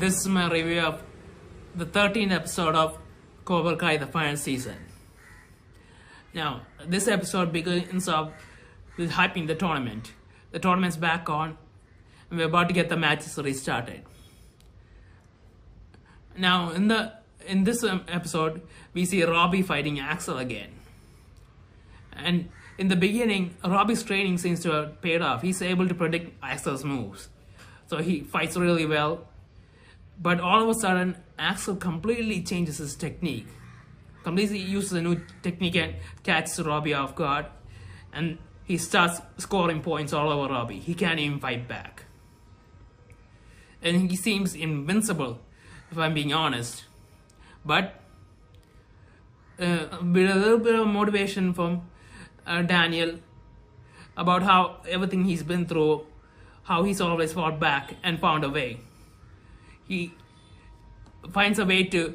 This is my review of the 13th episode of Cobra Kai, the final season. Now, this episode begins off with hyping the tournament. The tournament's back on, and we're about to get the matches restarted. Now, in this episode, we see Robbie fighting Axel again. And in the beginning, Robbie's training seems to have paid off. He's able to predict Axel's moves. So he fights really well. But all of a sudden, Axel completely changes his technique. Completely uses a new technique and catches Robbie off guard. And he starts scoring points all over Robbie. He can't even fight back. And he seems invincible, if I'm being honest. But with a little bit of motivation from Daniel about how everything he's been through, how he's always fought back and found a way. He finds a way to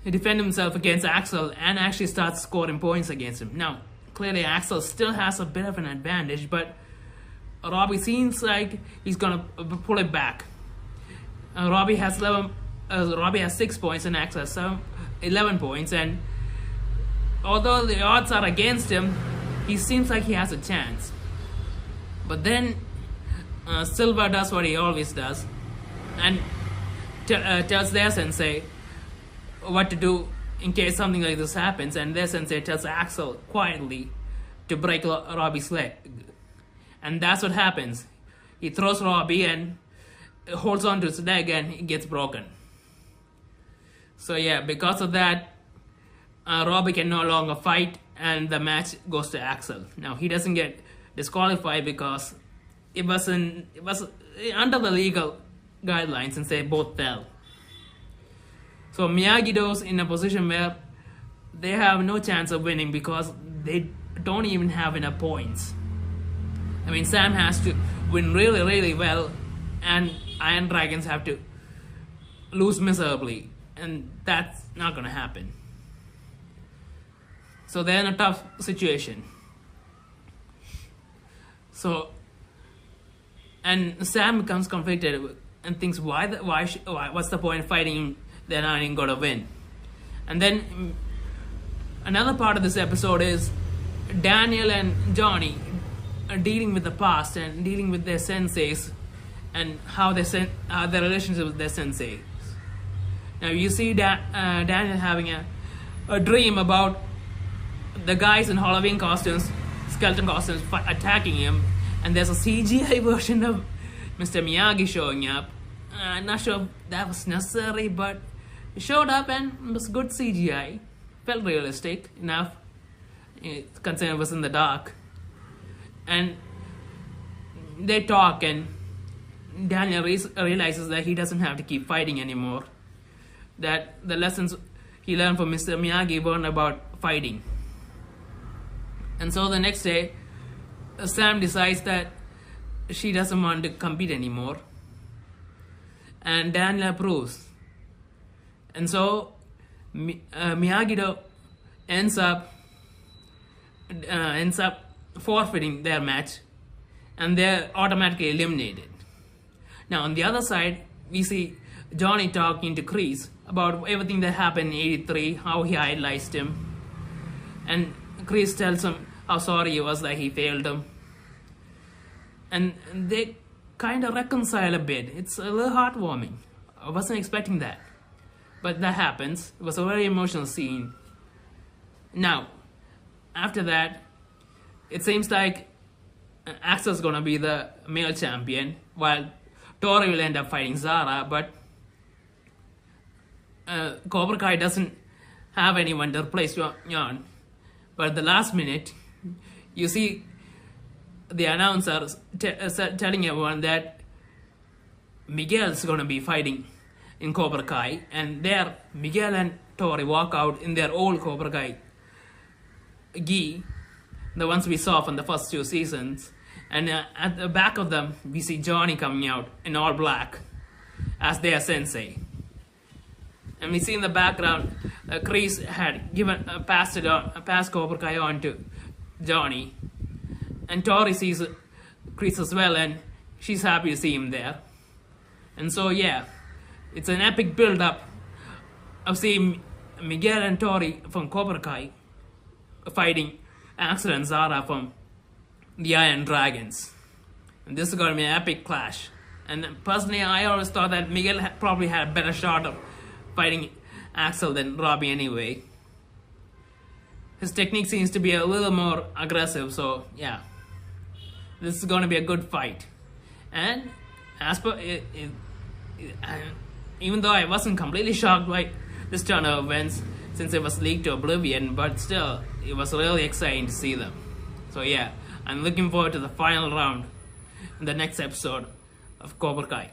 defend himself against Axel and actually starts scoring points against him. Now, clearly Axel still has a bit of an advantage, but Robbie seems like he's gonna pull it back. Robbie has 6 points and Axel has 11 points, and although the odds are against him, he seems like he has a chance. But then Silva does what he always does and tells their sensei what to do in case something like this happens, and their sensei tells Axel quietly to break Robbie's leg. And that's what happens. He throws Robbie and holds on to his leg and it gets broken. So yeah, because of that, Robbie can no longer fight and the match goes to Axel. Now, he doesn't get disqualified because it was under the legal guidelines since they both fell. So Miyagi-Do's in a position where they have no chance of winning because they don't even have enough points. I mean, Sam has to win really, really well, and Iron Dragons have to lose miserably, and that's not gonna happen. So they're in a tough situation. And Sam becomes conflicted and thinks, what's the point of fighting? They're not even gonna win. And then another part of this episode is Daniel and Johnny are dealing with the past and dealing with their senseis and how their relationship with their senseis. Now you see Daniel having a dream about the guys in Halloween costumes, skeleton costumes, attacking him, and there's a CGI version of Mr. Miyagi showing up. I'm not sure if that was necessary, but it showed up and it was good CGI. Felt realistic enough, considering it was in the dark. And they talk, and Daniel realizes that he doesn't have to keep fighting anymore. That the lessons he learned from Mr. Miyagi weren't about fighting. And so the next day, Sam decides that she doesn't want to compete anymore. And Daniel approves. And so Miyagi-Do ends up forfeiting their match, and they're automatically eliminated. Now on the other side, we see Johnny talking to Chris about everything that happened in '83, how he idolized him, and Chris tells him how sorry he was that he failed him, and they kind of reconcile a bit. It's a little heartwarming. I wasn't expecting that, but that happens. It was a very emotional scene. Now, after that, it seems like Axel's gonna be the male champion, while Tori will end up fighting Zara, but Cobra Kai doesn't have anyone to replace Yon. But at the last minute, you see the announcer telling everyone that Miguel's gonna be fighting in Cobra Kai, and there Miguel and Tori walk out in their old Cobra Kai gi, the ones we saw from the first 2 seasons, and at the back of them we see Johnny coming out in all black as their sensei. And we see in the background Chris had passed Cobra Kai on to Johnny, and Tori sees Chris as well, and she's happy to see him there. And so yeah, It's an epic build-up of seeing Miguel and Tori from Cobra Kai fighting Axel and Zara from the Iron Dragons. And this is going to be an epic clash. And personally, I always thought that Miguel probably had a better shot of fighting Axel than Robbie anyway. His technique seems to be a little more aggressive, so yeah. This is going to be a good fight. And as per even though I wasn't completely shocked by this turn of events since it was leaked to oblivion, but still, it was really exciting to see them. So yeah, I'm looking forward to the final round in the next episode of Cobra Kai.